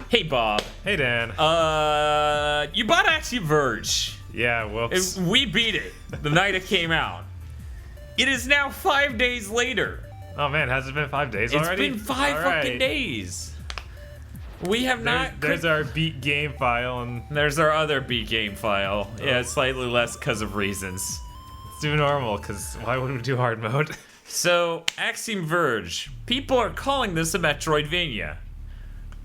Hey, Bob. Hey, Dan. You bought Axiom Verge. Yeah, whoops. We beat it the night it came out. It is now 5 days later. Oh, man, has it been 5 days already? It's been five fucking days. We have not... There's our beat game file, and... There's our other beat game file. Oh. Yeah, slightly less because of reasons. Let's do normal, because why would we do hard mode? So, Axiom Verge. People are calling this a Metroidvania.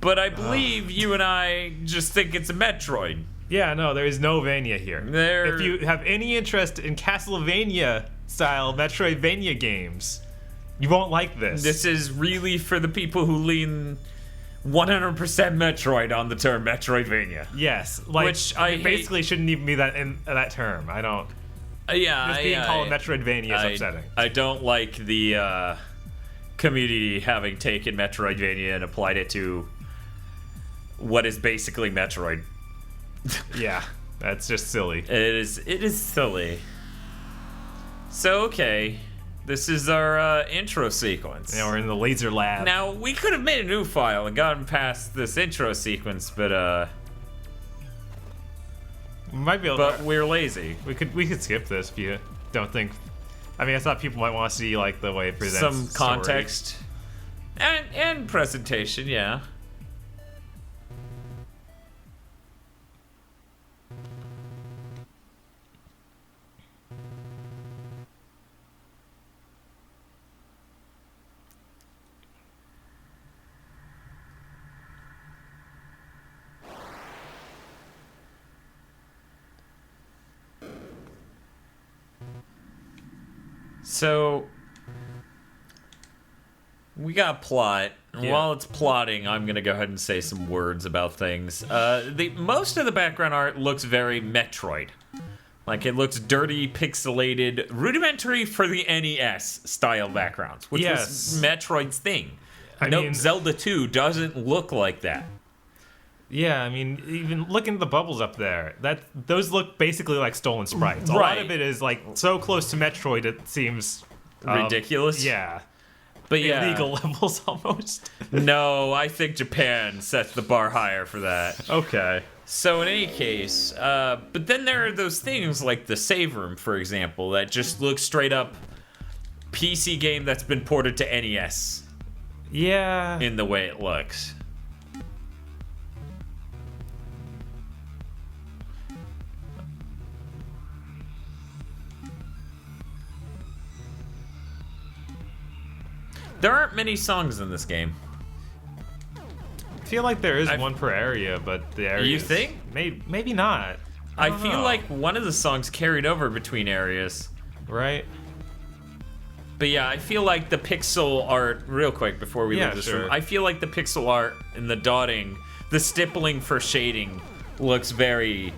But I believe you and I just think it's a Metroid. Yeah, no, there is no Vania here. If you have any interest in Castlevania-style Metroidvania games, you won't like this. This is really for the people who lean 100% Metroid on the term Metroidvania. Yes, like, which I basically shouldn't even be that term. I don't. Yeah, just being called Metroidvania is upsetting. I don't like the community having taken Metroidvania and applied it to what is basically Metroid. Yeah, that's just silly. It is silly. So, okay, this is our intro sequence. Yeah, we're in the laser lab. Now, we could have made a new file and gotten past this intro sequence, but we might be able but we're lazy. We could skip this if you don't think. I mean, I thought people might want to see like the way it presents some context and presentation, yeah. So, we got plot. Yeah. While it's plotting, I'm going to go ahead and say some words about things. Most of the background art looks very Metroid. Like, it looks dirty, pixelated, rudimentary for the NES style backgrounds, which was Metroid's thing. I mean, Zelda 2 doesn't look like that. Yeah, I mean, even looking at the bubbles up there, those look basically like stolen sprites. A lot of it is like so close to Metroid it seems ridiculous. Yeah, but yeah, illegal levels almost. No, I think Japan sets the bar higher for that. Okay. So in any case, but then there are those things like the save room, for example, that just looks straight up PC game that's been ported to NES. Yeah. In the way it looks. There aren't many songs in this game. I feel like there is one per area, but the areas... You think? Maybe not. I feel like one of the songs carried over between areas. Right? But yeah, I feel like the pixel art... Real quick, before we leave this room. I feel like the pixel art and the dotting, the stippling for shading, looks very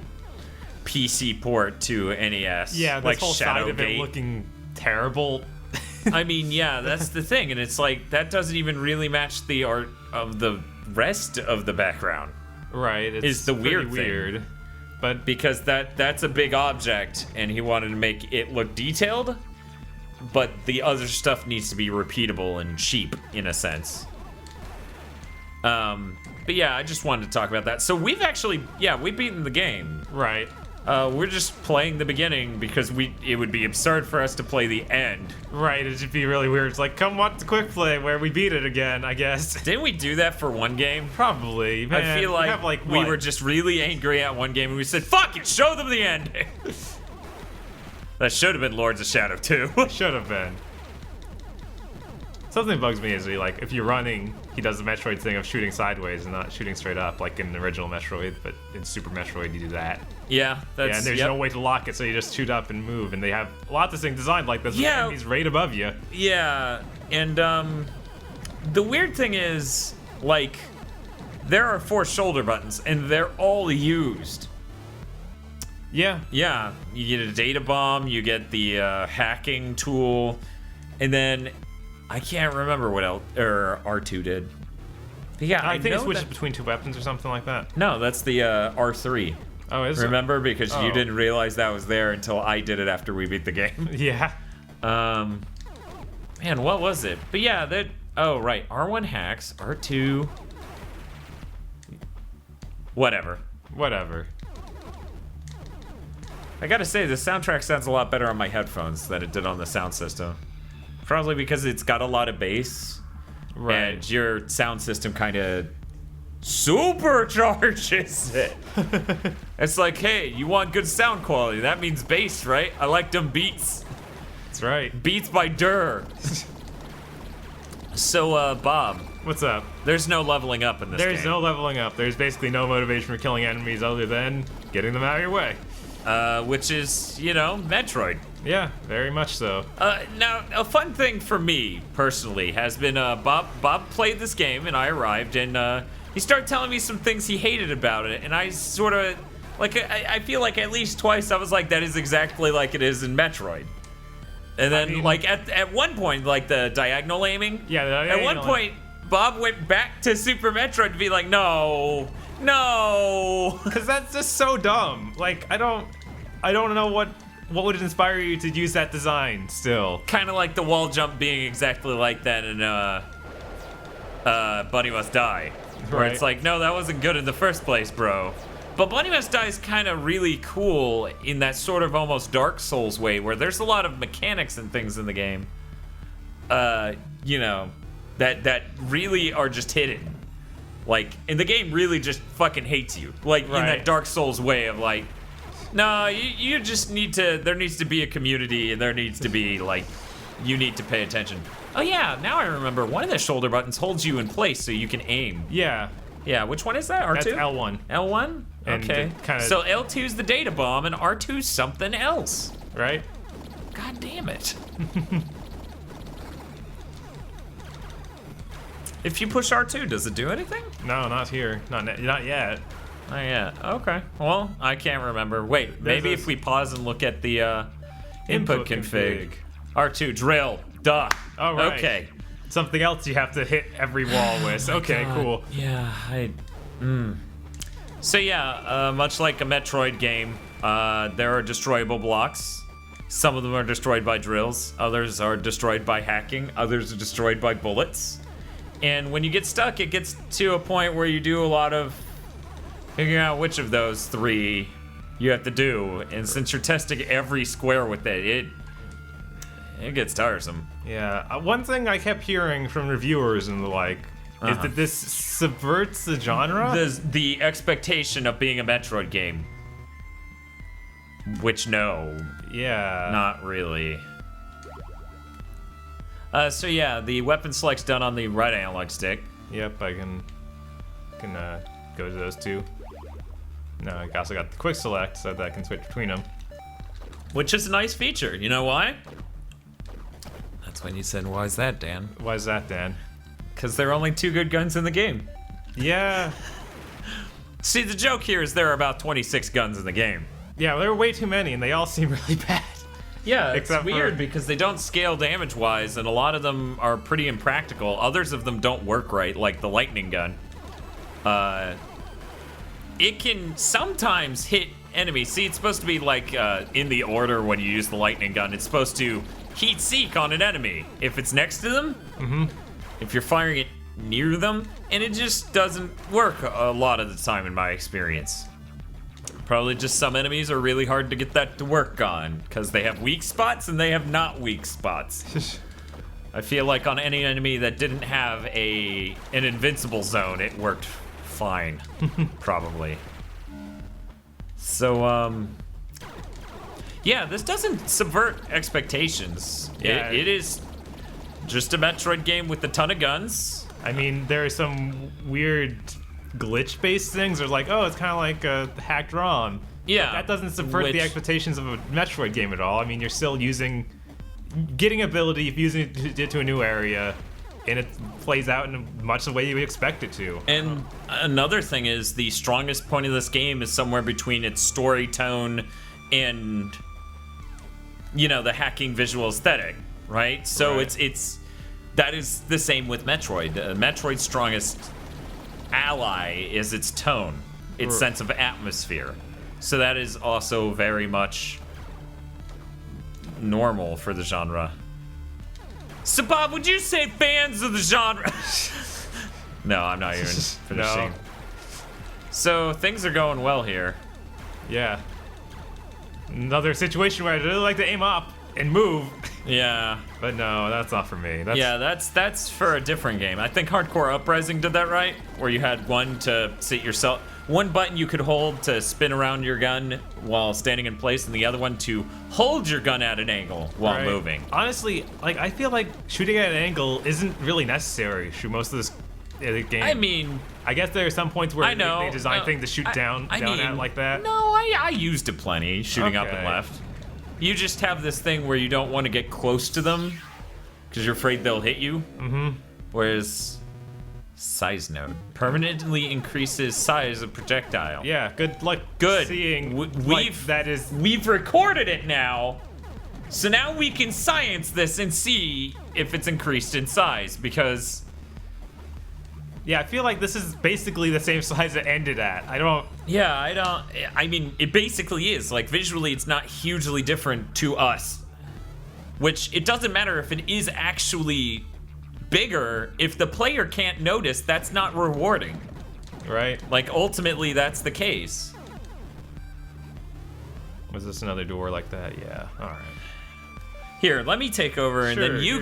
PC port to NES. Yeah, this like whole side of it looking terrible... I mean, yeah, that's the thing, and it's like that doesn't even really match the art of the rest of the background. Right, it's is the weird thing. But because that's a big object, and he wanted to make it look detailed, but the other stuff needs to be repeatable and cheap in a sense. But yeah, I just wanted to talk about that. So we've actually, we've beaten the game. Right. We're just playing the beginning because it would be absurd for us to play the end. Right, it'd be really weird. It's like, come watch the quick play where we beat it again, I guess. Didn't we do that for one game? Probably. Man, I feel like we were just really angry at one game and we said, fuck it, show them the ending. That should have been Lords of Shadow 2. Should have been. Something bugs me is if you're running, he does the Metroid thing of shooting sideways and not shooting straight up, like in the original Metroid, but in Super Metroid you do that. Yeah, that's... and there's no way to lock it, so you just shoot up and move, and they have a lot of this thing designed like this with enemies right above you. Yeah, and the weird thing is, like, there are 4 shoulder buttons, and they're all used. Yeah. Yeah, you get a data bomb, you get the hacking tool, and then... I can't remember what else R2 did. But yeah, I think it switches between 2 weapons or something like that. No, that's the R3. Oh, is it? Remember? Because you didn't realize that was there until I did it after we beat the game. Yeah. Man, what was it? But yeah, that... Oh, right. R1 hacks. R2... Whatever. I gotta say, the soundtrack sounds a lot better on my headphones than it did on the sound system. Probably because it's got a lot of bass. Right. And your sound system kind of supercharges it. It's like, hey, you want good sound quality. That means bass, right? I like them beats. That's right. Beats by Durr. So, Bob. What's up? There's no leveling up in this game. There's no leveling up. There's basically no motivation for killing enemies other than getting them out of your way. Which is, you know, Metroid. Yeah, very much so. Now, a fun thing for me, personally, has been, Bob played this game, and I arrived, and, he started telling me some things he hated about it, and I sort of, like, I feel like at least twice I was like, that is exactly like it is in Metroid. And then, I mean, like, at one point, like, the diagonal aiming. Yeah, the diagonal. At one point, Bob went back to Super Metroid to be like, no. Because that's just so dumb. Like, I don't know what would inspire you to use that design still. Kind of like the wall jump being exactly like that in, Bunny Must Die. Where Right. it's like, no, that wasn't good in the first place, bro. But Bunny Must Die is kind of really cool in that sort of almost Dark Souls way, where there's a lot of mechanics and things in the game, you know, that really are just hidden. Like, and the game really just fucking hates you. Like, Right. in that Dark Souls way of like, no, you just need to, there needs to be a community, and there needs to be, like, you need to pay attention. Oh yeah, now I remember, one of the shoulder buttons holds you in place so you can aim. Yeah. Yeah, which one is that? R2? That's L1. L1? And Okay. kinda- So L2's the data bomb, and R2's something else. Right? God damn it. If you push R2, does it do anything? No, not here. Not yet. Oh yeah, okay. Well, I can't remember. Wait, maybe if we pause and look at the input config. R2, drill, duh. Oh, right. Okay. Something else you have to hit every wall with. Okay, God. cool. Yeah, So yeah, much like a Metroid game, there are destroyable blocks. Some of them are destroyed by drills, others are destroyed by hacking, others are destroyed by bullets. And when you get stuck, it gets to a point where you do a lot of figuring out which of those three you have to do. And since you're testing every square with it gets tiresome. Yeah. One thing I kept hearing from reviewers and the like is that this subverts the genre. The expectation of being a Metroid game. Which, no. Yeah. Not really. So yeah, the weapon select's done on the right analog stick. Yep, I can go to those two. No, I also got the quick select so that I can switch between them. Which is a nice feature. You know why? That's when you said, why is that, Dan? Why is that, Dan? Because there are only 2 good guns in the game. Yeah. See, the joke here is there are about 26 guns in the game. Yeah, there are way too many, and they all seem really bad. Yeah, it's Except weird because they don't scale damage-wise, and a lot of them are pretty impractical. Others of them don't work right, like the lightning gun. It can sometimes hit enemies. See, it's supposed to be like in the order when you use the lightning gun. It's supposed to heat seek on an enemy if it's next to them. If you're firing it near them, and it just doesn't work a lot of the time in my experience. Probably just some enemies are really hard to get that to work on because they have weak spots and they have not weak spots. I feel like on any enemy that didn't have an invincible zone, it worked fine, probably. So, yeah, this doesn't subvert expectations. Yeah. It is just a Metroid game with a ton of guns. I mean, there are some weird glitch-based things. They're like, oh, it's kind of like a hacked ROM. Yeah. But that doesn't subvert the expectations of a Metroid game at all. I mean, you're still getting ability, using it to a new area, and it plays out in much the way you would expect it to. And another thing is the strongest point of this game is somewhere between its story tone and, you know, the hacking visual aesthetic, right? So Right. it's that is the same with Metroid. Metroid's strongest ally is its tone, its sense of atmosphere. So that is also very much normal for the genre. So Bob, would you say fans of the genre? No, I'm not even finishing. So things are going well here. Yeah. Another situation where I'd really like to aim up and move. Yeah. But no, that's not for me. That's for a different game. I think Hardcore Uprising did that right, where you had one button you could hold to spin around your gun while standing in place, and the other one to hold your gun at an angle while moving. Honestly, like I feel like shooting at an angle isn't really necessary through most of this game. I mean, I guess there are some points where they design things to shoot down at like that. No, I used it plenty, shooting up and left. You just have this thing where you don't want to get close to them because you're afraid they'll hit you. Mm-hmm. Whereas, size note permanently increases size of projectile. Yeah, good. Good. Seeing we've recorded it now, so now we can science this and see if it's increased in size because. Yeah, I feel like this is basically the same size it ended at. I mean, it basically is. Like, visually, it's not hugely different to us. Which, it doesn't matter if it is actually bigger. If the player can't notice, that's not rewarding. Right. Like, ultimately, that's the case. Was this another door like that? Yeah, alright. Here, let me take over, and then you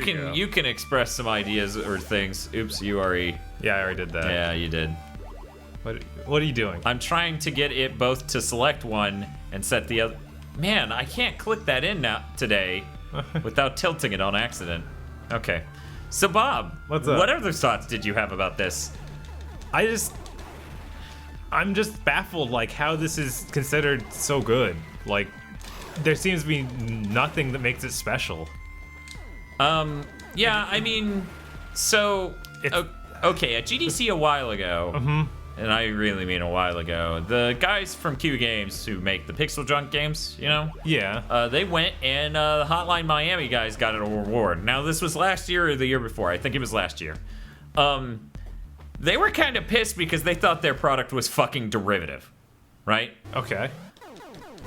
can express some ideas or things. Oops, URE. Yeah, I already did that. Yeah, you did. What are you doing? I'm trying to get it both to select one and set the other. Man, I can't click that in now today without tilting it on accident. Okay. So, Bob, what's up? What other thoughts did you have about this? I'm just baffled, like, how this is considered so good. Like, there seems to be nothing that makes it special. Yeah, I mean, so, okay, at GDC a while ago, and I really mean a while ago, the guys from Q Games who make the Pixel Junk games, you know? Yeah. They went and the Hotline Miami guys got a reward. Now, this was last year or the year before. I think it was last year. They were kind of pissed because they thought their product was fucking derivative, right? Okay.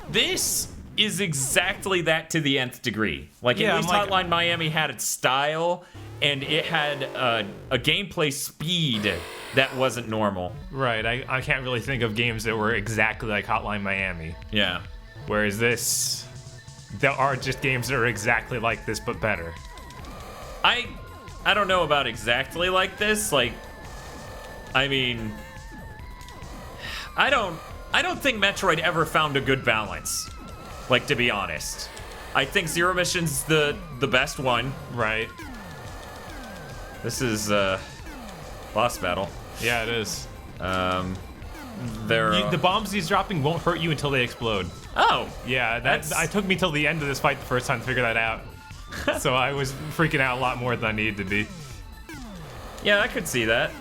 This is exactly that to the nth degree. Like, at least Hotline Miami had its style, and it had a gameplay speed that wasn't normal. Right, I can't really think of games that were exactly like Hotline Miami. Yeah. Whereas there are just games that are exactly like this, but better. I don't know about exactly like this. Like, I mean, I don't think Metroid ever found a good balance. Like, to be honest, I think Zero Mission's the best one. Right. This is boss battle. Yeah, it is. The bombs he's dropping won't hurt you until they explode. Oh. Yeah, it took me till the end of this fight the first time to figure that out. So I was freaking out a lot more than I needed to be. Yeah, I could see that.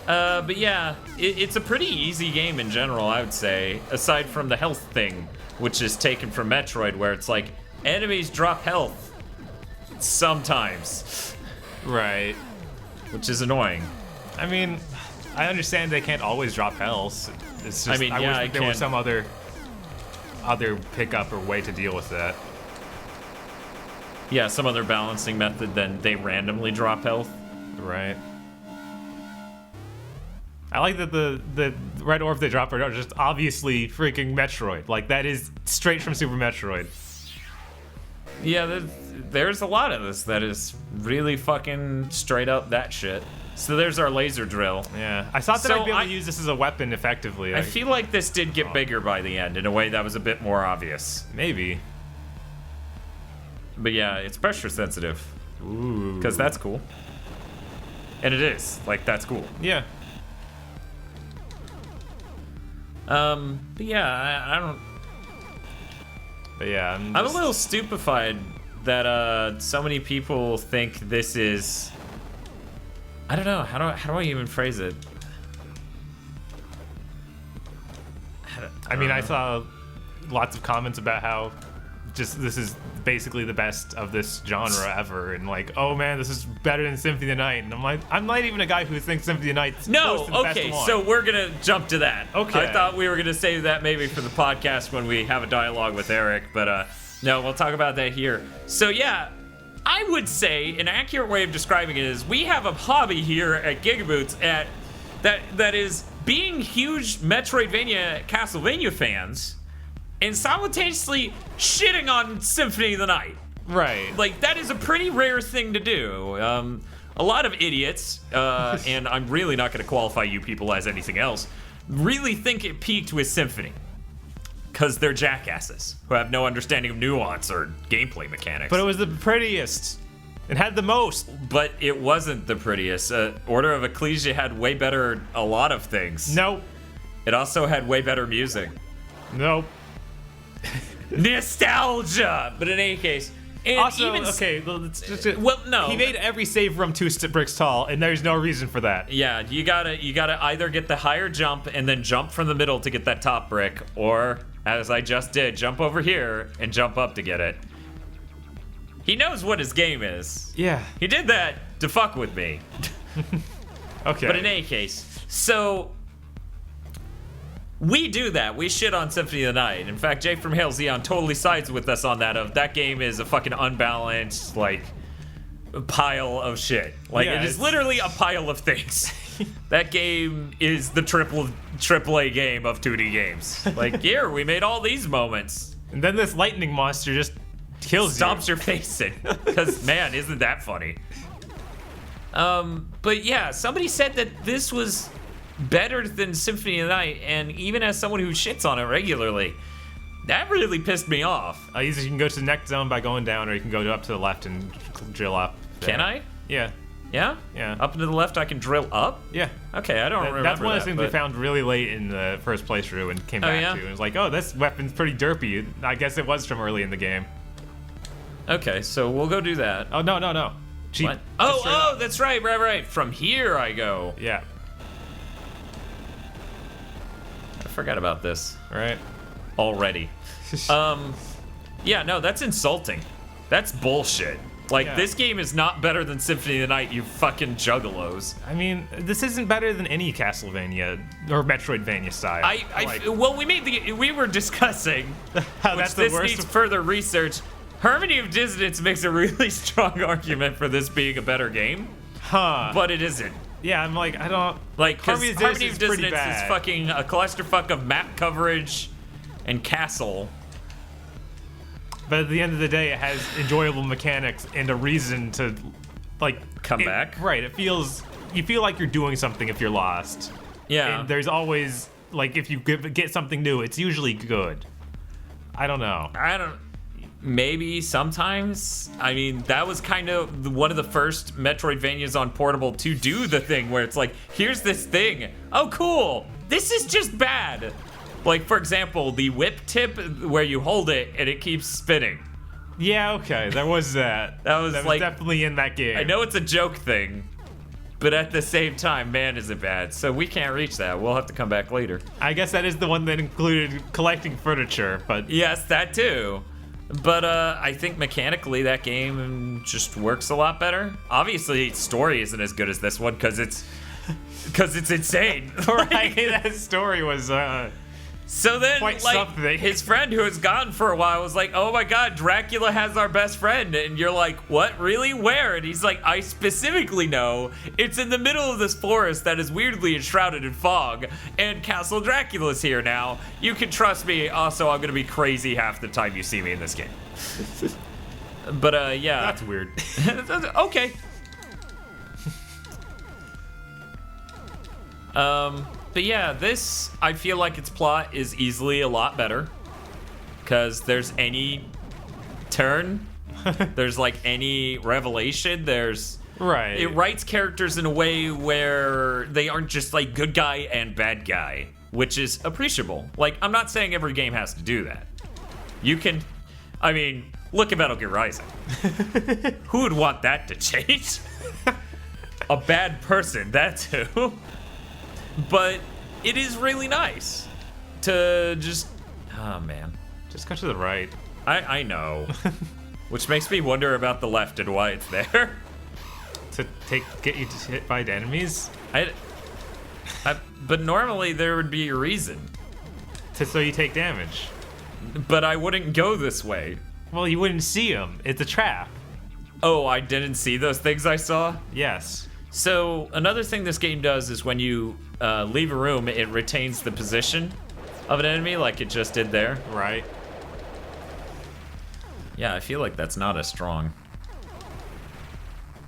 But yeah, it's a pretty easy game in general, I would say, aside from the health thing, which is taken from Metroid, where it's like, enemies drop health sometimes. Right. Which is annoying. I mean, I understand they can't always drop health. It's just, I wish that there was some other pickup or way to deal with that. Yeah, some other balancing method than they randomly drop health. Right. I like that the red orb they drop are just obviously freaking Metroid. Like, that is straight from Super Metroid. Yeah, there's a lot of this that is really fucking straight up that shit. So there's our laser drill. Yeah, I thought that I'd be able to use this as a weapon effectively. I feel like this did get bigger by the end in a way that was a bit more obvious. Maybe. But yeah, it's pressure sensitive. Ooh. Because that's cool. And it is. Like, that's cool. Yeah. But yeah, I don't... But yeah, I'm a little stupefied that so many people think this is... I don't know, how do I even phrase it? I mean, I saw lots of comments about how just this is basically the best of this genre ever, and like, oh man, this is better than Symphony of the Night. And I'm like, I'm not even a guy who thinks Symphony of the Night's close to the best one. So we're gonna jump to that. Okay. I thought we were gonna save that maybe for the podcast when we have a dialogue with Eric, but no, we'll talk about that here. So yeah, I would say an accurate way of describing it is we have a hobby here at GigaBoots that is being huge Metroidvania, Castlevania fans, and simultaneously shitting on Symphony of the Night. Right. Like, that is a pretty rare thing to do. A lot of idiots, and I'm really not going to qualify you people as anything else, really think it peaked with Symphony. Because they're jackasses who have no understanding of nuance or gameplay mechanics. But it was the prettiest. It had the most. But it wasn't the prettiest. Order of Ecclesia had way better a lot of things. Nope. It also had way better music. Nope. Nostalgia! But in any case... And also, even okay, well, no. He made every save room 2 bricks tall, and there's no reason for that. Yeah, you gotta either get the higher jump and then jump from the middle to get that top brick, or, as I just did, jump over here and jump up to get it. He knows what his game is. Yeah. He did that to fuck with me. Okay. But in any case, so... We do that. We shit on Symphony of the Night. In fact, Jay from Hail Xeon totally sides with us on that. Of that game is a fucking unbalanced, like, pile of shit. Like, yeah, it is literally a pile of things. That game is the AAA game of 2D games. Like, here, we made all these moments. And then this lightning monster just kills you. Stomps your face in. Because, man, isn't that funny? But yeah, somebody said that this was better than Symphony of the Night, and even as someone who shits on it regularly, that really pissed me off. Either you can go to the next zone by going down, or you can go up to the left and drill up. There. Can I? Yeah. Yeah? Yeah. Up and to the left, I can drill up? Yeah. Okay, I don't remember That's one of the things we but... found really late in the first playthrough and came back to. It was like, oh, this weapon's pretty derpy. I guess it was from early in the game. Okay, so we'll go do that. Oh, no. Cheap. What? Oh, that's right. From here I go. Yeah. I forgot about this. Right. Already. Yeah, no, that's insulting. That's bullshit. Like, this game is not better than Symphony of the Night, you fucking juggalos. I mean, this isn't better than any Castlevania or Metroidvania style. Well, we were discussing how that's the this worst. Needs further research. Harmony of Dissonance makes a really strong argument for this being a better game. Huh. But it isn't. Yeah, I'm like, I don't... Like, Harmony of Dissonance is fucking a clusterfuck of map coverage and castle. But at the end of the day, it has enjoyable mechanics and a reason to, like... Come back? Right, you feel like you're doing something if you're lost. Yeah. And there's always, like, if you get something new, it's usually good. I don't know. Maybe sometimes. I mean, that was kind of one of the first Metroidvanias on portable to do the thing where it's like, here's this thing. Oh, cool. This is just bad. Like, for example, the whip tip where you hold it and it keeps spinning. Yeah, okay, there was that. that was like, definitely in that game. I know it's a joke thing, but at the same time, man, is it bad. So we can't reach that. We'll have to come back later. I guess that is the one that included collecting furniture, but... Yes, that too. But I think mechanically that game just works a lot better. Obviously, story isn't as good as this one because it's insane. Right, that story was so then, quite like, something. His friend who was gone for a while was like, "Oh my God, Dracula has our best friend," and you're like, "What? Really? Where?" And he's like, "I specifically know it's in the middle of this forest that is weirdly enshrouded in fog, and Castle Dracula's here now. You can trust me. Also, I'm gonna be crazy half the time you see me in this game." But yeah, that's weird. Okay. But yeah, this, I feel like its plot is easily a lot better. Because there's any turn, there's like any revelation, there's... Right. It writes characters in a way where they aren't just like good guy and bad guy, which is appreciable. Like, I'm not saying every game has to do that. You can, I mean, look at Metal Gear Rising. Who would want that to change? A bad person, that too. But it is really nice to just, oh man. Just go to the right. I know. Which makes me wonder about the left and why it's there. To get you hit by enemies? But normally there would be a reason. So you take damage. But I wouldn't go this way. Well, you wouldn't see them. It's a trap. Oh, I didn't see those things I saw? Yes. So another thing this game does is when you leave a room, it retains the position of an enemy like it just did there. Right. Yeah, I feel like that's not as strong.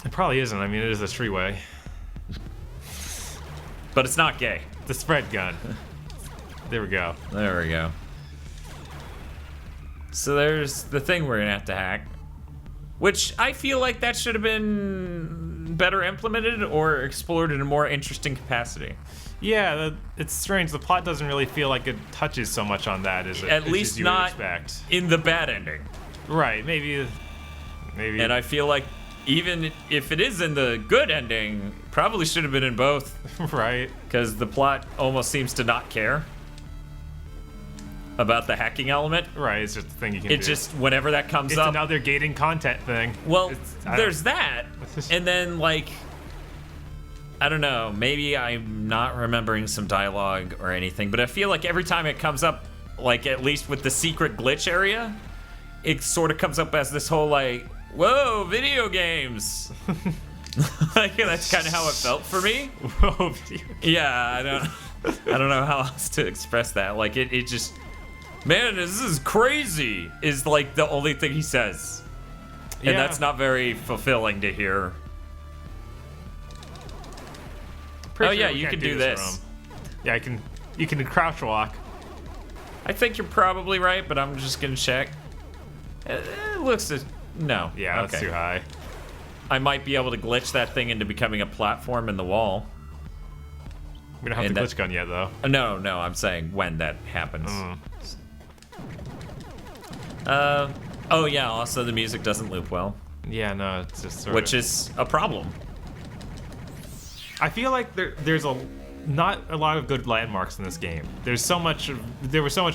It probably isn't. I mean, it is a three-way. But it's not gay. The spread gun. There we go. There we go. So there's the thing we're gonna have to hack. Which I feel like that should have been better implemented or explored in a more interesting capacity. Yeah, it's strange. The plot doesn't really feel like it touches so much on that as At least you would not expect. in the bad ending. Right, maybe. And I feel like even if it is in the good ending, probably should have been in both. Right. Because the plot almost seems to not care about the hacking element. Right, it's just a thing you can do. It just, whenever that comes it's up. another gating content thing. Well, there's that. And then, like, I don't know, maybe I'm not remembering some dialogue or anything, but I feel like every time it comes up, like, at least with the secret glitch area, it sort of comes up as this whole, like, whoa, video games. Like, that's kind of how it felt for me. Whoa, video games. Yeah, I don't know how else to express that. Like, it just, man, this is crazy, is like the only thing he says. And that's not very fulfilling to hear. Pretty yeah, sure we you can't can do this. wrong. Yeah, you can crouch walk. I think you're probably right, but I'm just gonna check. It looks as, no. Yeah, that's too high. I might be able to glitch that thing into becoming a platform in the wall. We don't have the glitch gun yet, though. No, I'm saying when that happens. Oh yeah, also the music doesn't loop well. Yeah, no, it's just sort which is a problem. I feel like there's not a lot of good landmarks in this game. There was so much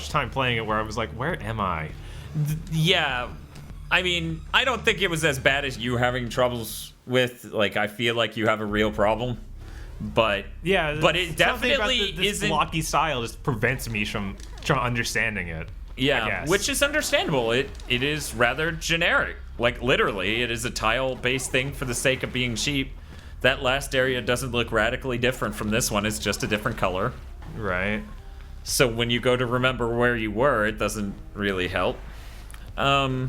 time playing it where I was like, where am I? Yeah, I mean, I don't think it was as bad as you having troubles with. Like, I feel like you have a real problem, but yeah, but it definitely this isn't. blocky style just prevents me from understanding it. Yeah, which is understandable. It is rather generic. Like, literally, it is a tile-based thing for the sake of being cheap. That last area doesn't look radically different from this one. It's just a different color. Right. So when you go to remember where you were, it doesn't really help. Yeah,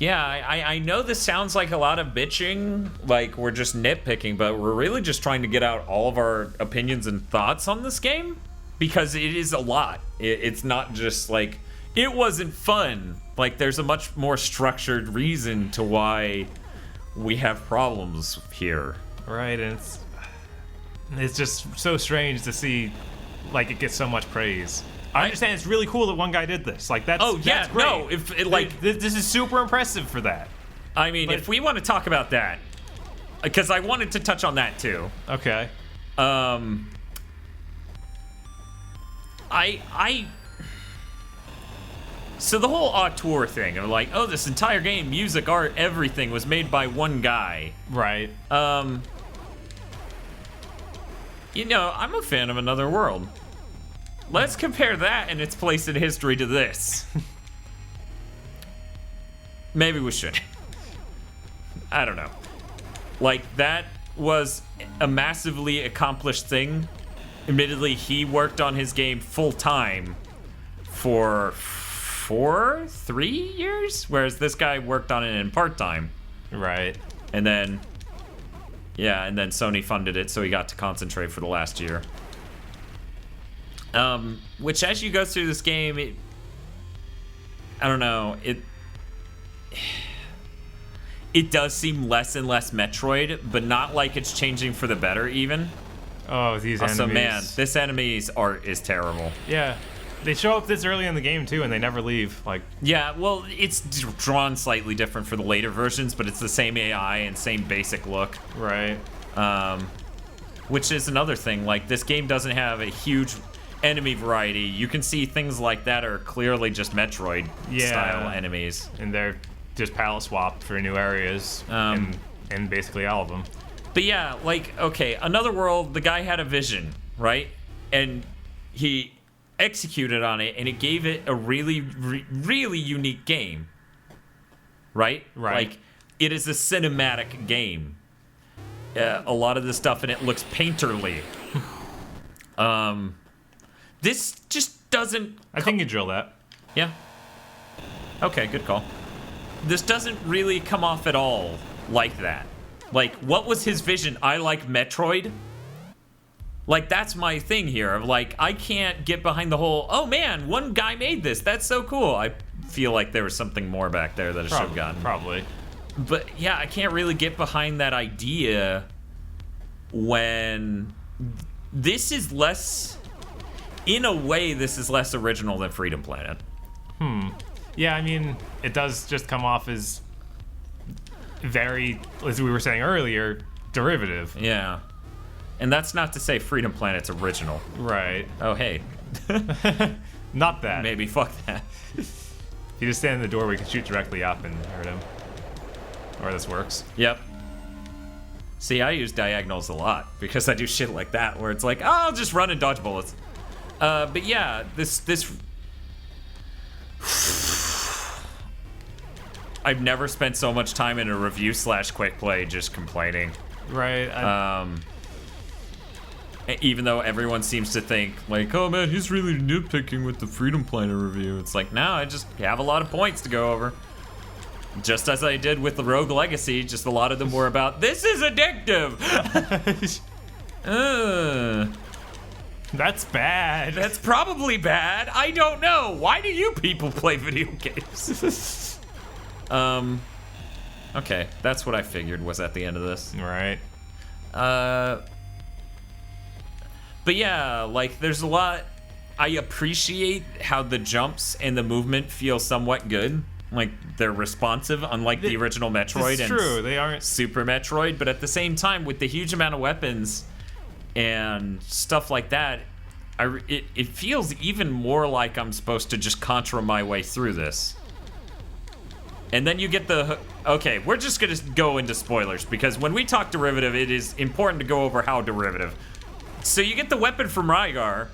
I know this sounds like a lot of bitching, like we're just nitpicking, but we're really just trying to get out all of our opinions and thoughts on this game, because it is a lot. It's not just like, it wasn't fun. Like, there's a much more structured reason to why we have problems here. Right, and it's just so strange to see, like, it gets so much praise. I understand it's really cool that one guy did this. Like, that's that's great. No, if it, like, this is super impressive for that. I mean, if we want to talk about that, because I wanted to touch on that too. Okay. So the whole auteur thing of like, oh, this entire game, music, art, everything was made by one guy. Right. You know, I'm a fan of Another World. Let's compare that and its place in history to this. Maybe we should. I don't know. Like, that was a massively accomplished thing. Admittedly, he worked on his game full-time for 3 years, whereas this guy worked on it in part-time. Right. And then, yeah, and then Sony funded it, so he got to concentrate for the last year. Which, as you go through this game, I don't know, it does seem less and less Metroid, but not like it's changing for the better, even. Oh, these enemies. Also, man, this enemy's art is terrible. Yeah. They show up this early in the game, too, and they never leave. Like, yeah, well, it's drawn slightly different for the later versions, but it's the same AI and same basic look. Right. Which is another thing. Like, this game doesn't have a huge enemy variety. You can see things like that are clearly just Metroid-style enemies. And they're just palette swapped for new areas, and basically all of them. But yeah, like, okay, Another World, the guy had a vision, right? And he executed on it, and it gave it a really, really unique game, right? Right. Like, it is a cinematic game. a lot of the stuff in it looks painterly. This just doesn't... I think you drill that. Yeah. Okay, good call. This doesn't really come off at all like that. Like, what was his vision? I like Metroid? Like, that's my thing here. Like, I can't get behind the whole, oh man, one guy made this. That's so cool. I feel like there was something more back there that I should have gotten. Probably. But yeah, I can't really get behind that idea when this is less... In a way, this is less original than Freedom Planet. Yeah, I mean, it does just come off as very, as we were saying earlier, derivative. Yeah. And that's not to say Freedom Planet's original. Right. Oh, hey. Not that. Maybe fuck that. If you just stand in the door, we can shoot directly up and hurt him. Or this works. Yep. See, I use diagonals a lot because I do shit like that where it's like, oh, I'll just run and dodge bullets. But yeah, this I've never spent so much time in a review / quick play just complaining. Right. Even though everyone seems to think like, oh man, he's really nitpicking with the Freedom Planet review. It's like, no, I just have a lot of points to go over. Just as I did with the Rogue Legacy, just a lot of them were about, this is addictive! That's bad. That's probably bad. I don't know. Why do you people play video games? Okay, that's what I figured was at the end of this. Right. But yeah, like, there's a lot... I appreciate how the jumps and the movement feel somewhat good. Like, they're responsive, unlike the original Metroid and true. They aren't Super Metroid. But at the same time, with the huge amount of weapons and stuff like that, it feels even more like I'm supposed to just Contra my way through this. And then you get the... Okay, we're just going to go into spoilers, because when we talk derivative, it is important to go over how derivative. So you get the weapon from Rygar,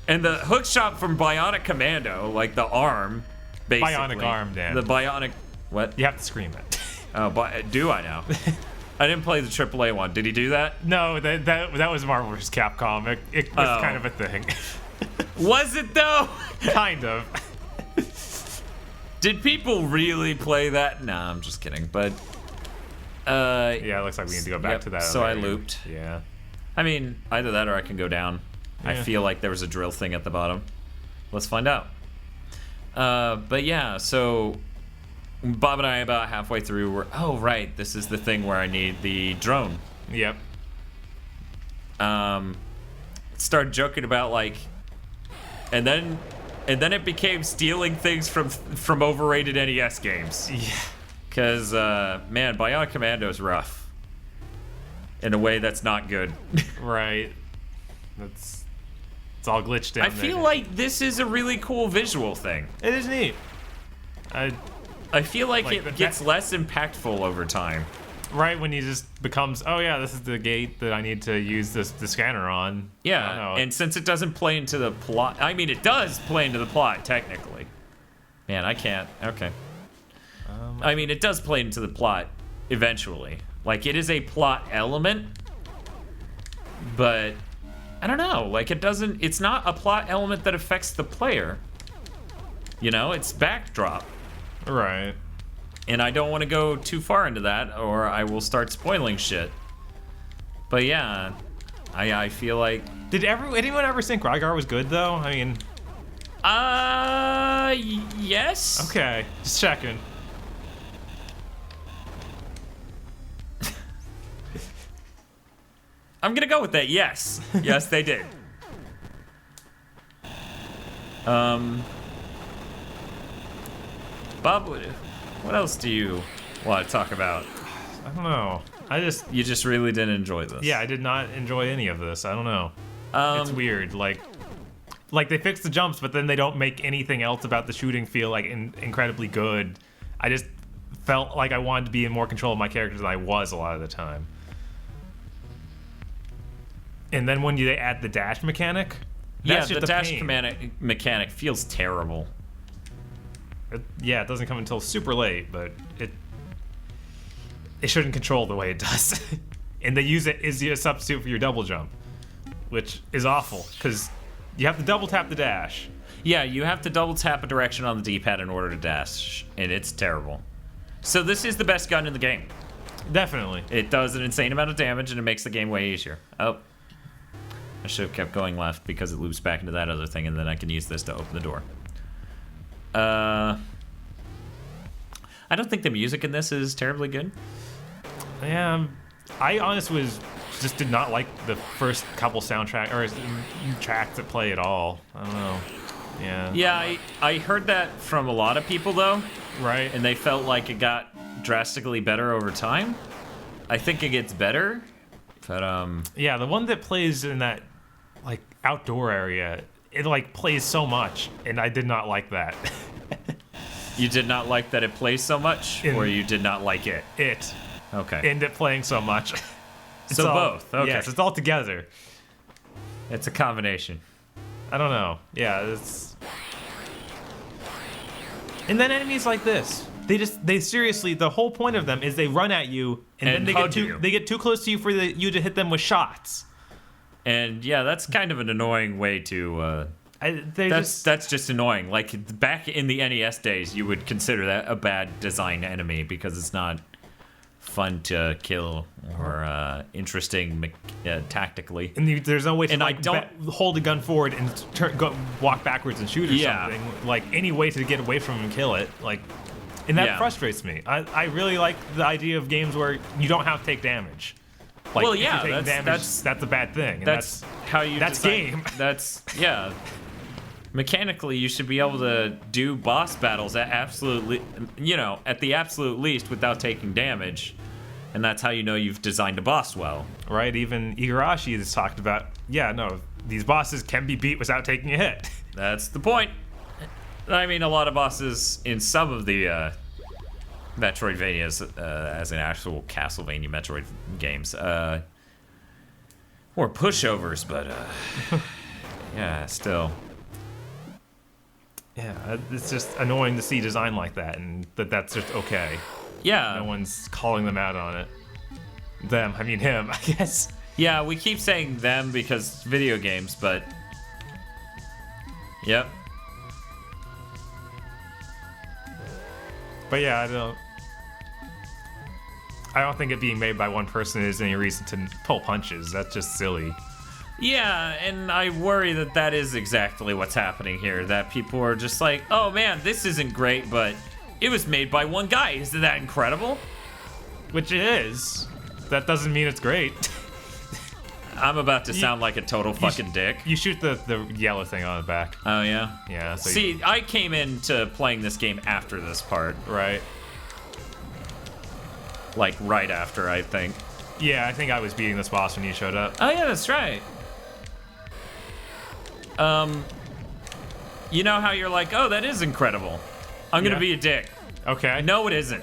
and the hook shot from Bionic Commando, like the arm, basically. Bionic arm, Dan. The Bionic... What? You have to scream it. Oh, do I now? I didn't play the AAA one. Did he do that? No, that was Marvel vs. Capcom. It was kind of a thing. Was it, though? Kind of. Did people really play that? Nah, I'm just kidding. But, yeah, it looks like we need to go back to that. So I looped. Yeah. I mean, either that or I can go down. Yeah. I feel like there was a drill thing at the bottom. Let's find out. But yeah, so Bob and I about halfway through were, oh right, this is the thing where I need the drone. Yep. Started joking about like, and then it became stealing things from overrated NES games. Yeah. Cause man, Bionic Commando's rough. In a way that's not good. Right. It's all glitched down. I feel like this is a really cool visual thing. It is neat. I feel like it gets less impactful over time. Right, when he just becomes, oh yeah, this is the gate that I need to use the scanner on. Yeah, and since it doesn't play into the plot, I mean, it does play into the plot, technically. Man, I can't, okay. I mean, it does play into the plot, eventually. Like, it is a plot element, but, I don't know, like, it's not a plot element that affects the player. You know, it's backdrop. Right. And I don't want to go too far into that, or I will start spoiling shit. But yeah, I feel like... Did anyone ever think Rygar was good, though? I mean... Yes? Okay, just checking. I'm gonna go with that, yes. Yes, they did. Bob, what else do you want to talk about? I don't know. You just really didn't enjoy this. Yeah, I did not enjoy any of this. I don't know. It's weird. Like they fix the jumps, but then they don't make anything else about the shooting feel like incredibly good. I just felt like I wanted to be in more control of my characters than I was a lot of the time. And then when they add the dash mechanic, that's just the dash mechanic feels terrible. It doesn't come until super late, but it shouldn't control the way it does. and they use it as a substitute for your double jump, which is awful because you have to double tap the dash. Yeah, you have to double tap a direction on the D-pad in order to dash, and it's terrible. So this is the best gun in the game. Definitely. It does an insane amount of damage, and it makes the game way easier. Oh. I should have kept going left because it loops back into that other thing, and then I can use this to open the door. I don't think the music in this is terribly good. Yeah, I honestly just did not like the first couple soundtrack or tracks that play at all. I don't know. Yeah. Yeah, I heard that from a lot of people though. Right. And they felt like it got drastically better over time. I think it gets better, but yeah, the one that plays in that like outdoor area, it like plays so much, and I did not like that. You did not like that it plays so much, or you did not like it? It. Okay. And it playing so much. So both. Okay. Yes, it's all together. It's a combination. I don't know. Yeah, it's. And then enemies like this, they seriously, the whole point of them is they run at you and then they get too close to you for you to hit them with shots. And yeah, that's kind of an annoying way to. That's just annoying. Like back in the NES days, you would consider that a bad design enemy because it's not fun to kill or interesting tactically. And there's no way to hold a gun forward and walk backwards and shoot or something. Like any way to get away from him and kill it. Like, and that frustrates me. I really like the idea of games where you don't have to take damage. Like, well, if yeah, you're taking damage, that's a bad thing. And that's how you. That's game. That's yeah. Mechanically, you should be able to do boss battles at at the absolute least without taking damage, and that's how you know you've designed a boss well. Right? Even Igarashi has talked about, these bosses can be beat without taking a hit. That's the point. I mean, a lot of bosses in some of the Metroidvanias, as in actual Castlevania Metroid games, were pushovers, but yeah, still. Yeah, it's just annoying to see design like that, and that's just okay. Yeah. No one's calling them out on it. Them, I mean him, I guess. Yeah, we keep saying them because video games, but... Yep. But yeah, I don't think it being made by one person is any reason to pull punches. That's just silly. Yeah, and I worry that is exactly what's happening here. That people are just like, oh man, this isn't great, but it was made by one guy. Isn't that incredible? Which it is. That doesn't mean it's great. I'm about to sound like a total fucking dick. You shoot the yellow thing on the back. Oh, yeah? Yeah. So see, I came into playing this game after this part. Right. Like, right after, I think. Yeah, I think I was beating this boss when you showed up. Oh, yeah, that's right. You know how you're like, oh, that is incredible. I'm gonna be a dick. Okay. No, it isn't.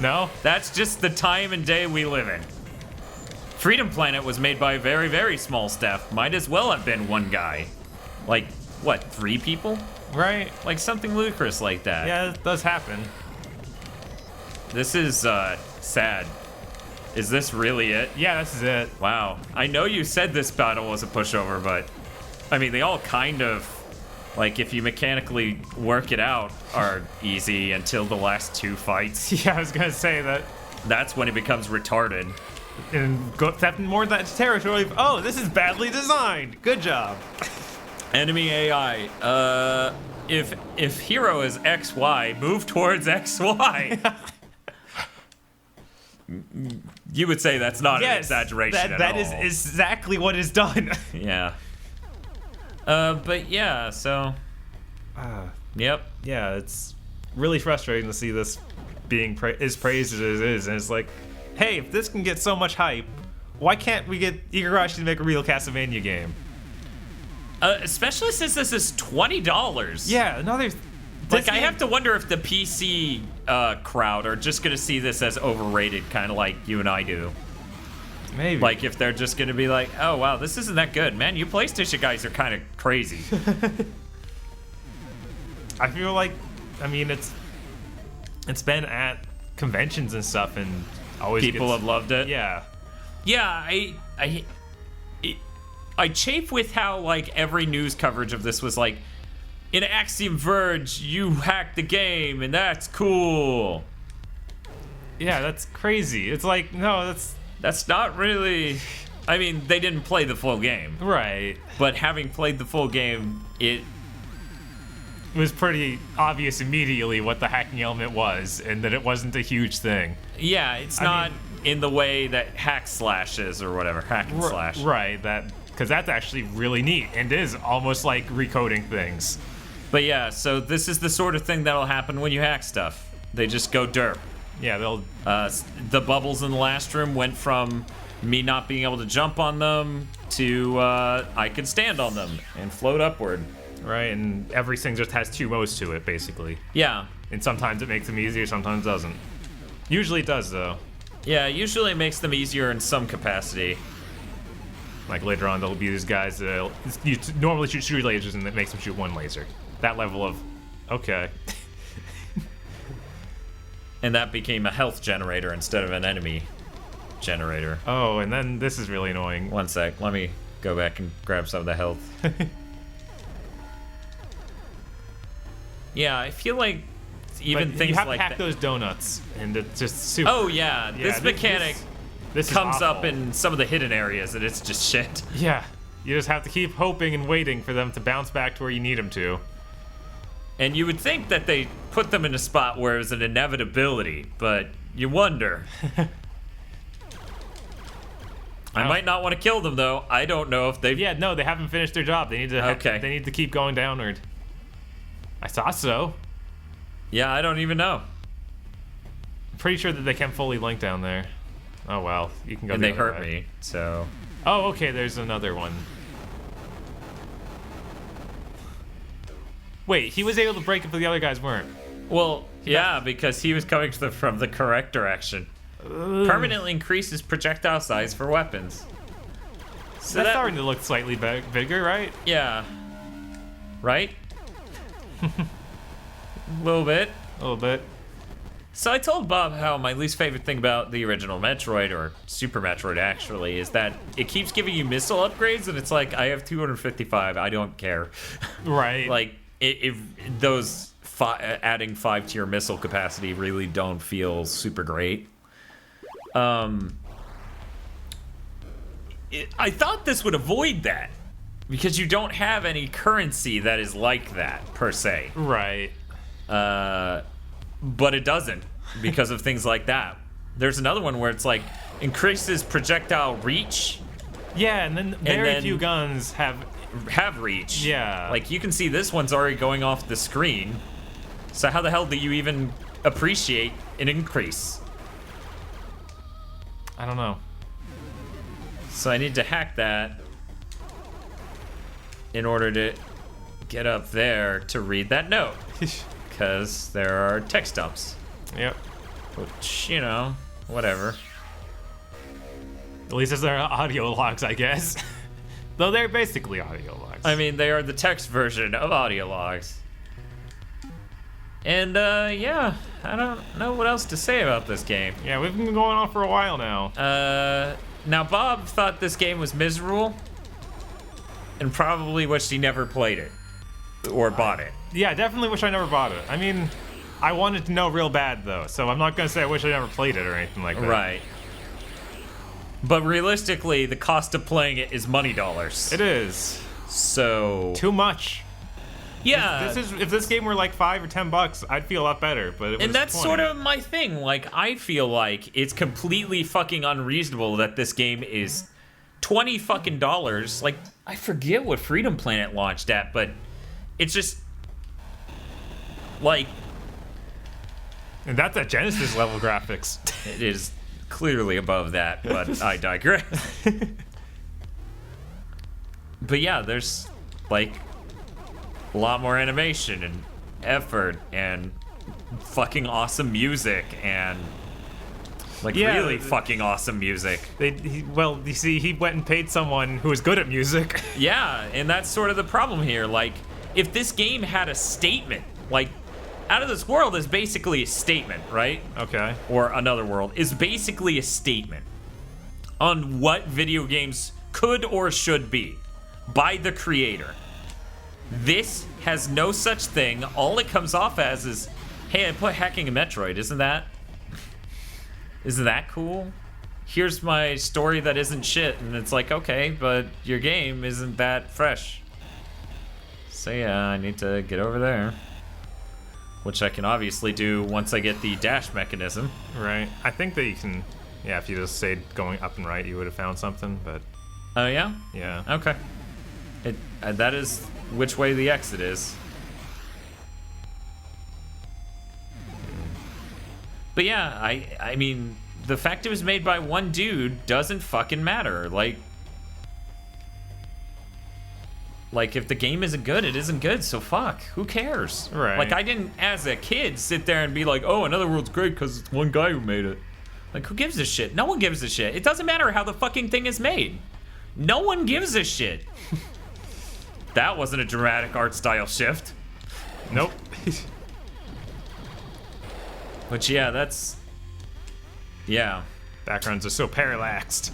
No? That's just the time and day we live in. Freedom Planet was made by a very, very small staff. Might as well have been one guy. Like, what, 3 people? Right. Like something ludicrous like that. Yeah, it does happen. This is, sad. Is this really it? Yeah, this is it. Wow. I know you said this battle was a pushover, but... I mean, they all kind of, like, if you mechanically work it out, are easy until the last 2 fights. Yeah, I was gonna say that. That's when it becomes retarded. And step more in that territory of, oh, this is badly designed. Good job. Enemy AI. If hero is XY, move towards XY. You would say that's not an exaggeration at all. That is exactly what is done. Yeah. But yeah, so... Yep. Yeah, it's really frustrating to see this being as praised as it is, and it's like, hey, if this can get so much hype, why can't we get Igarashi to make a real Castlevania game? Especially since this is $20. Yeah, another... Like, I have to wonder if the PC crowd are just gonna see this as overrated, kind of like you and I do. Maybe. Like, if they're just gonna be like, oh, wow, this isn't that good. Man, you PlayStation guys are kind of crazy. I feel like, I mean, it's been at conventions and stuff, and always people have loved it. Yeah. Yeah, I chafe with how like every news coverage of this was like, in Axiom Verge, you hacked the game, and that's cool. Yeah, that's crazy. It's like, no, that's not really. I mean, they didn't play the full game, right. but having played the full game, it was pretty obvious immediately what the hacking element was, and that it wasn't a huge thing. Yeah, it's not in the way that hack slash is or whatever, hack and slash. Right, because that's actually really neat and is almost like recoding things. But yeah, so this is the sort of thing that'll happen when you hack stuff. They just go derp. Yeah, they'll. The bubbles in the last room went from me not being able to jump on them to I could stand on them and float upward. Right, and everything just has two modes to it, basically. Yeah. And sometimes it makes them easier, sometimes it doesn't. Usually it does, though. Yeah, usually it makes them easier in some capacity. Like later on, there'll be these guys that you normally shoot 3 lasers, and it makes them shoot 1 laser. That level of, okay. And that became a health generator instead of an enemy generator. Oh, and then this is really annoying. One sec, let me go back and grab some of the health. Yeah, I feel like even things like that. You have to hack those donuts, and it's just super. Oh yeah, this mechanic this comes up in some of the hidden areas, and it's just shit. Yeah, you just have to keep hoping and waiting for them to bounce back to where you need them to. And you would think that they put them in a spot where it's an inevitability, but you wonder. I might not want to kill them though. I don't know if they've. Yeah, no, they haven't finished their job. They need to. Okay. They need to keep going downward. I thought so. Yeah, I don't even know. I'm pretty sure that they can't fully link down there. Oh well, you can go. And the they other hurt way. me, so. Oh, okay. There's another one. Wait, he was able to break it, but the other guys weren't. Well, yeah, because he was coming from the correct direction. Permanently increases projectile size for weapons. So that's starting to look slightly bigger, right? Yeah. Right? A little bit. A little bit. So I told Bob how my least favorite thing about the original Metroid, or Super Metroid actually, is that it keeps giving you missile upgrades, and it's like, I have 255, I don't care. Right. Like, those adding 5-tier missile capacity really don't feel super great. I thought this would avoid that, because you don't have any currency that is like that, per se. Right. But it doesn't, because of things like that. There's another one where it's like, increases projectile reach. Yeah, and then very few guns have reach. Yeah. Like, you can see this one's already going off the screen. So how the hell do you even appreciate an increase? I don't know. So I need to hack that in order to get up there to read that note. Because there are text dumps. Yep. Which, you know, whatever. At least there are audio logs, I guess. Though they're basically audio logs. I mean, they are the text version of audio logs. And, yeah, I don't know what else to say about this game. Yeah, we've been going on for a while now. Now Bob thought this game was miserable, and probably wished he never played it. Or bought it. Yeah, definitely wish I never bought it. I mean, I wanted to know real bad, though, so I'm not gonna say I wish I never played it or anything like that. Right. But realistically, the cost of playing it is money dollars. It is. So... Too much. Yeah. If this game were like $5 or $10, I'd feel a lot better. But it was and that's 20. sort of my thing. Like, I feel like it's completely fucking unreasonable that this game is $20 fucking dollars. Like, I forget what Freedom Planet launched at, but it's just like. And that's at Genesis level graphics. It is clearly above that, but I digress. But yeah, there's like a lot more animation and effort and fucking awesome music and like really fucking awesome music. Well, you see, he went and paid someone who was good at music. Yeah, and that's sort of the problem here. Like, if this game had a statement, like Out of This World is basically a statement, right? Okay. Or Another World is basically a statement. on what video games could or should be by the creator. This has no such thing. All it comes off as is, hey, I put hacking in Metroid. Isn't that cool? Here's my story that isn't shit. And it's like, okay, but your game isn't that fresh. So yeah, I need to get over there. Which I can obviously do once I get the dash mechanism. Right. I think that you can, yeah, if you just stayed going up and right, you would have found something, but... Oh, yeah? Yeah. Okay. That is which way the exit is. But yeah, I mean, the fact it was made by one dude doesn't fucking matter. Like if the game isn't good, it isn't good, so fuck. Who cares? Right. Like, I didn't, as a kid, sit there and be like, oh, Another World's great because it's one guy who made it. Like, who gives a shit? No one gives a shit. It doesn't matter how the fucking thing is made. No one gives a shit. That wasn't a dramatic art style shift. Nope. But yeah, that's... Yeah. Backgrounds are so parallaxed.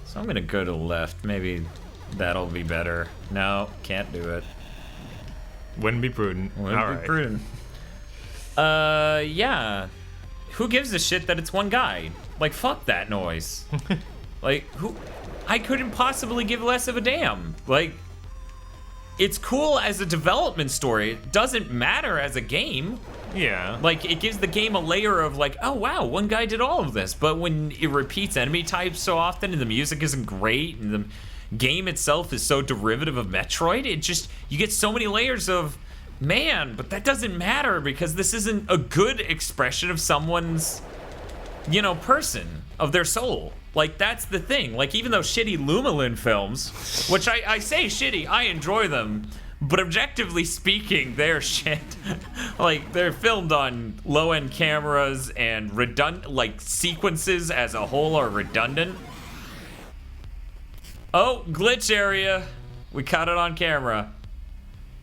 So I'm gonna go to the left. Maybe that'll be better. No, can't do it. Wouldn't be prudent. Wouldn't be prudent. Yeah. Who gives a shit that it's one guy? Like, fuck that noise. Like, who... I couldn't possibly give less of a damn. Like, it's cool as a development story. It doesn't matter as a game. Yeah. Like, it gives the game a layer of like, oh wow, one guy did all of this. But when it repeats enemy types so often and the music isn't great and the game itself is so derivative of Metroid, it just, you get so many layers of, man, but that doesn't matter because this isn't a good expression of someone's, you know, person, of their soul. Like, that's the thing. Like, even though shitty Lumalin films, which I say shitty, I enjoy them, but objectively speaking, they're shit. Like, they're filmed on low-end cameras and redundant, like, sequences as a whole are redundant. Oh, glitch area. We caught it on camera.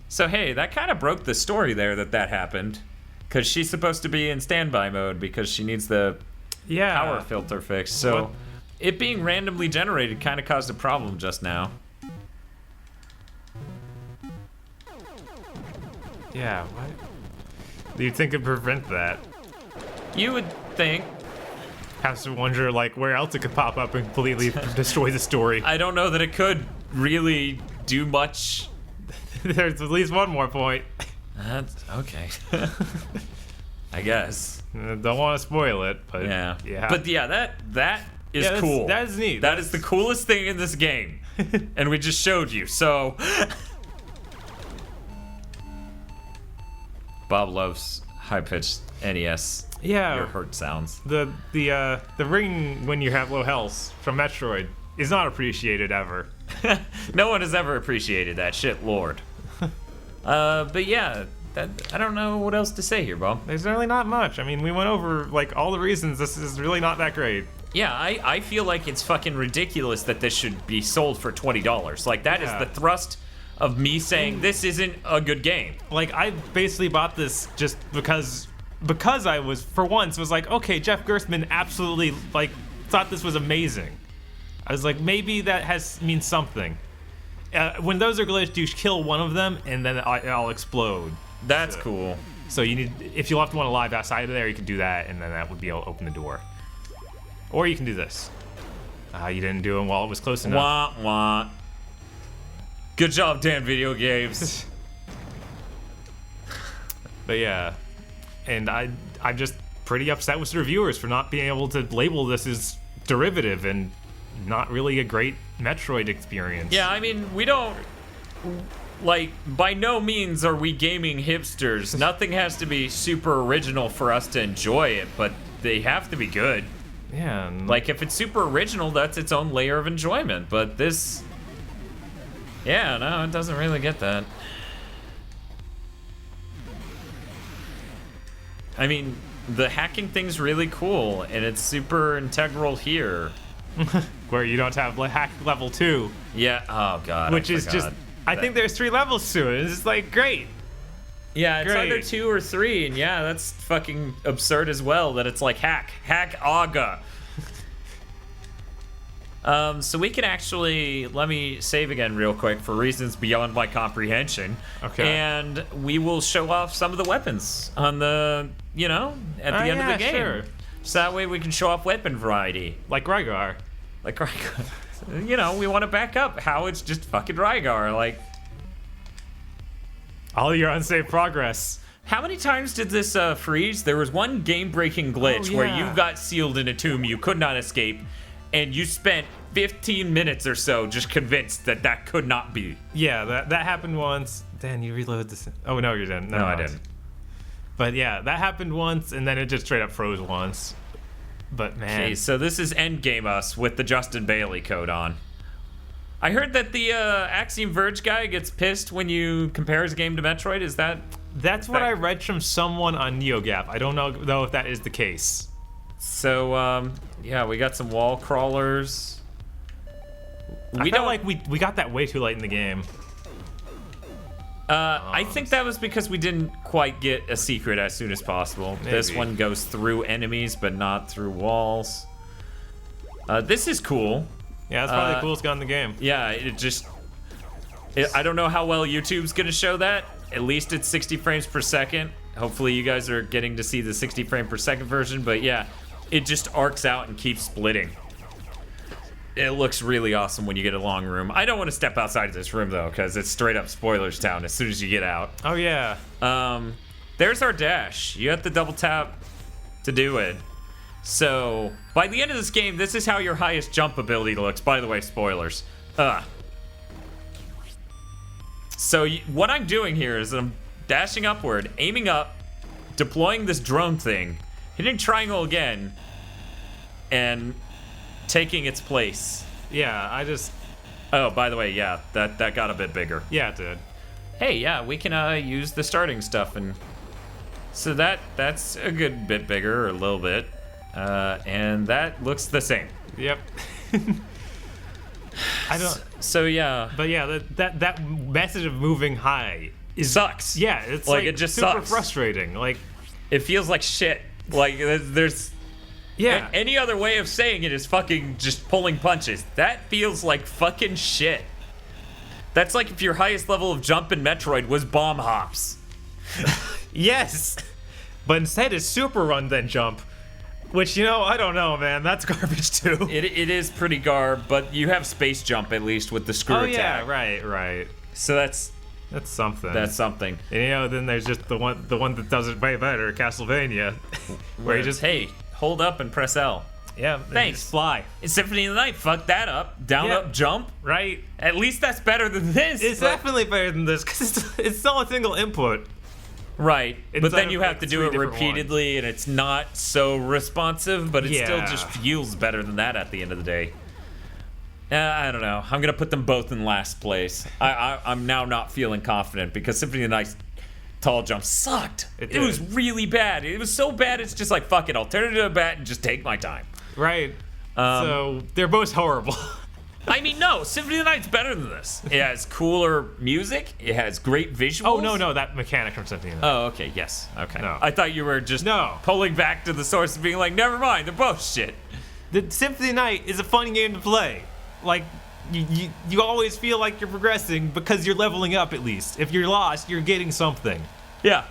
So, hey, that kind of broke the story there that happened. Because she's supposed to be in standby mode because she needs the power filter fixed. So, what? It being randomly generated kind of caused a problem just now. Yeah, what? Do you think it'd prevent that? You would think. Have to wonder, like, where else it could pop up and completely destroy the story. I don't know that it could really do much. There's at least one more point. That's okay. I guess. Don't want to spoil it, but yeah. But yeah, that is cool. That is neat. That is the coolest thing in this game. And we just showed you, so... Bob loves high-pitched NES ear hurt sounds. The ring when you have low health from Metroid is not appreciated ever. No one has ever appreciated that shit, Lord. But yeah, I don't know what else to say here, Bob. There's really not much. I mean, we went over like all the reasons this is really not that great. Yeah, I feel like it's fucking ridiculous that this should be sold for $20. Like, that is the thrust of me saying this isn't a good game. Like, I basically bought this just because I was, for once, was like, okay, Jeff Gerstmann absolutely, like, thought this was amazing. I was like, maybe that means something. When those are glitched, you kill one of them, and then I'll explode. That's cool. So you need, if you have to want to live outside of there, you can do that, and then that would be able to open the door. Or you can do this. You didn't do it while it was close enough. Wah, wah. Good job, Dan Video Games. But yeah, and I'm just pretty upset with the reviewers for not being able to label this as derivative and not really a great Metroid experience. Yeah, I mean, we don't, like, by no means are we gaming hipsters. Nothing has to be super original for us to enjoy it, but they have to be good. Yeah. Like, if it's super original, that's its own layer of enjoyment, but this... Yeah, no, it doesn't really get that. I mean, the hacking thing's really cool, and it's super integral here. Where you don't have hack level 2. Yeah, oh god. Which is just, I think there's 3 levels to it. It's just like, great. Yeah, it's Great. either 2 or 3, and yeah, that's fucking absurd as well that it's like hack Aga. So we can actually, let me save again real quick for reasons beyond my comprehension. Okay. And we will show off some of the weapons on the, at the end of the game. Sure. So that way we can show off weapon variety. Like Rygar. Like Rygar. We want to back up how it's just fucking Rygar. Like, All your unsaved progress. how many times did this freeze? There was one game-breaking glitch where you got sealed in a tomb you could not escape, and you spent 15 minutes or so just convinced that that could not be. Yeah, that happened once. Dan, you reload this. Oh, no, you didn't. No, I didn't. But yeah, that happened once, and then it just straight up froze once. But man. Okay, so this is Endgame Us with the Justin Bailey code on. I heard that the Axiom Verge guy gets pissed when you compare his game to Metroid. Is that... That's what I read from someone on NeoGAF. I don't know though if that is the case. So, yeah, we got some wall crawlers. I felt like we got that way too late in the game. I think that was because we didn't quite get a secret as soon as possible. Maybe. This one goes through enemies, but not through walls. This is cool. Yeah, that's probably the coolest gun in the game. Yeah, I don't know how well YouTube's gonna show that. At least it's 60 frames per second. Hopefully you guys are getting to see the 60 frame per second version, but yeah, it just arcs out and keeps splitting. It looks really awesome when you get a long room. I don't want to step outside of this room though, because it's straight up spoilers town as soon as you get out. Oh yeah. There's our dash. You have to double tap to do it. So, by the end of this game, this is how your highest jump ability looks. By the way, spoilers. So what I'm doing here is I'm dashing upward, aiming up, deploying this drone thing, hitting triangle again, and taking its place. Yeah, I just... Oh, by the way, yeah, that got a bit bigger. Yeah, it did. Hey, yeah, we can use the starting stuff, and so that's a good bit bigger, or a little bit, and that looks the same. Yep. I don't... So yeah. But yeah, that message of moving high sucks. Yeah, it's like it just super sucks. frustrating. Like, it feels like shit. Like there's yeah. Any other way of saying it is fucking just pulling punches. That feels like fucking shit. That's like if your highest level of jump in Metroid was bomb hops. Yes. But instead it's super run then jump. Which, I don't know, man. That's garbage too. It is pretty garb, but you have space jump at least with the screw attack. Yeah, right. So that's something. That's something. And then there's just the one that does it way better, Castlevania, where you just hold up and press L. Yeah, thanks. Just fly. In Symphony of the Night, fuck that up. Down, up, jump. Right. At least that's better than this. It's definitely better than this because it's still a single input. Right, but then you have like to do it repeatedly, and it's not so responsive, but it still just feels better than that at the end of the day. I don't know. I'm gonna put them both in last place. I'm now not feeling confident because Symphony of the Night's tall jump sucked. It was really bad. It was so bad. It's just like fuck it. I'll turn it into a bat and just take my time. Right. So they're both horrible. I mean, no, Symphony of the Night's better than this. It has cooler music. It has great visuals. Oh, no, that mechanic from Symphony of the Night. Oh, okay, yes. Okay. No. I thought you were just pulling back to the source and being like, never mind, they're both shit. The Symphony of the Night is a fun game to play. Like, you always feel like you're progressing because you're leveling up at least. If you're lost, you're getting something. Yeah.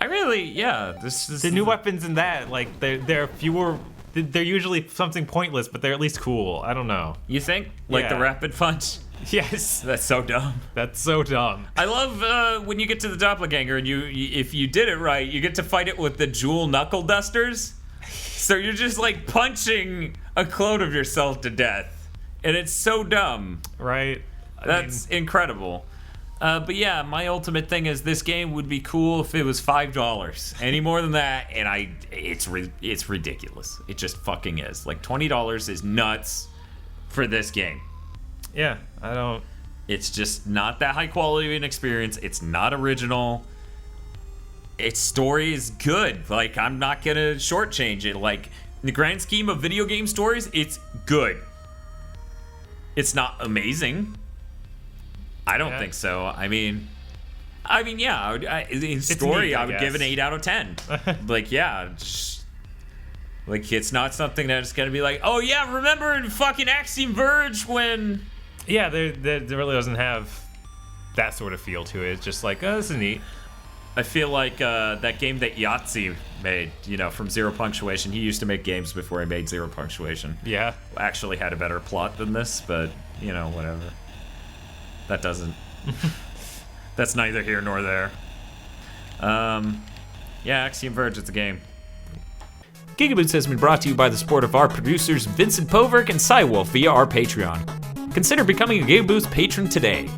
I really, yeah. This is the new weapons in that. Like they're fewer. They're usually something pointless, but they're at least cool. I don't know. You think? Like the rapid punch? Yes. That's so dumb. That's so dumb. I love when you get to the doppelganger and you if you did it right, you get to fight it with the jewel knuckle dusters. So you're just like punching a clone of yourself to death, and it's so dumb. Right. That's incredible. But yeah, my ultimate thing is this game would be cool if it was $5. Any more than that, and it's ridiculous. It just fucking is. Like $20 is nuts for this game. Yeah, I don't. It's just not that high quality of an experience. It's not original. Its story is good. Like I'm not gonna shortchange it. Like in the grand scheme of video game stories, it's good. It's not amazing. I don't think so. I mean, yeah. In story, neat, I would give it an 8 out of 10. Like, yeah. Like, it's not something that's gonna be like, oh yeah, remember in fucking Axiom Verge when... Yeah, there really doesn't have that sort of feel to it. It's just like, oh, this is neat. I feel like that game that Yahtzee made, from Zero Punctuation. He used to make games before he made Zero Punctuation. Yeah. Actually had a better plot than this, but, whatever. That doesn't... That's neither here nor there. Yeah, Axiom Verge, it's a game. GigaBoots has been brought to you by the support of our producers Vincent Poverk and Cywolf via our Patreon. Consider becoming a GigaBoots patron today.